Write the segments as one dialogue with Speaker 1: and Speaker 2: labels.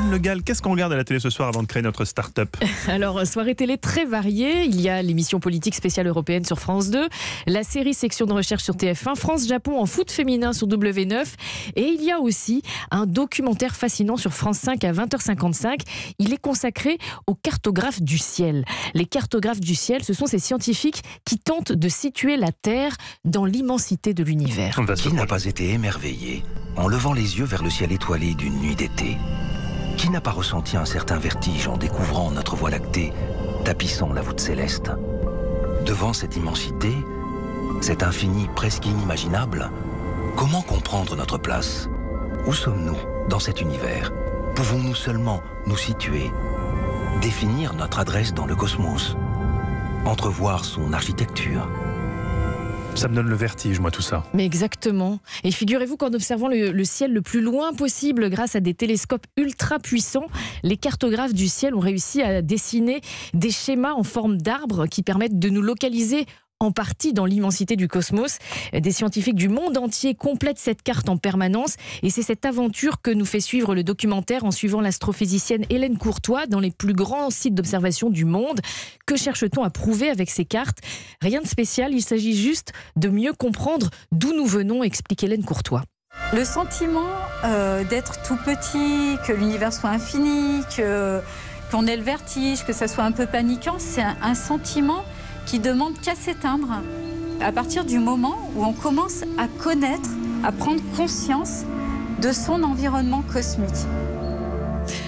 Speaker 1: Anne Le Gall, qu'est-ce qu'on regarde à la télé ce soir avant de créer notre start-up?
Speaker 2: Alors, soirée télé très variée. Il y a l'émission politique spéciale européenne sur France 2, la série Section de recherche sur TF1, France-Japon en foot féminin sur W9. Et il y a aussi un documentaire fascinant sur France 5 à 20h55. Il est consacré aux cartographes du ciel. Les cartographes du ciel, ce sont ces scientifiques qui tentent de situer la Terre dans l'immensité de l'univers.
Speaker 3: Qui n'a pas été émerveillé en levant les yeux vers le ciel étoilé d'une nuit d'été? Qui n'a pas ressenti un certain vertige en découvrant notre Voie lactée tapissant la voûte céleste? Devant cette immensité, cet infini presque inimaginable, comment comprendre notre place? Où sommes-nous dans cet univers? Pouvons-nous seulement nous situer, définir notre adresse dans le cosmos, entrevoir son architecture?
Speaker 1: Ça me donne le vertige, moi, tout ça.
Speaker 2: Mais exactement. Et figurez-vous qu'en observant le ciel le plus loin possible grâce à des télescopes ultra puissants, les cartographes du ciel ont réussi à dessiner des schémas en forme d'arbres qui permettent de nous localiser en partie dans l'immensité du cosmos. Des scientifiques du monde entier complètent cette carte en permanence et c'est cette aventure que nous fait suivre le documentaire en suivant l'astrophysicienne Hélène Courtois dans les plus grands sites d'observation du monde. Que cherche-t-on à prouver avec ces cartes? Rien de spécial, il s'agit juste de mieux comprendre d'où nous venons, explique Hélène Courtois.
Speaker 4: Le sentiment d'être tout petit, que l'univers soit infini, qu'on ait le vertige, que ça soit un peu paniquant, c'est un sentiment qui demande qu'à s'éteindre à partir du moment où on commence à connaître, à prendre conscience de son environnement cosmique.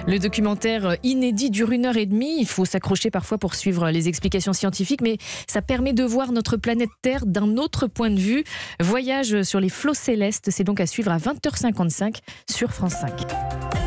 Speaker 2: Le documentaire inédit dure 1h30. Il faut s'accrocher parfois pour suivre les explications scientifiques, mais ça permet de voir notre planète Terre d'un autre point de vue. Voyage sur les flots célestes, c'est donc à suivre à 20h55 sur France 5.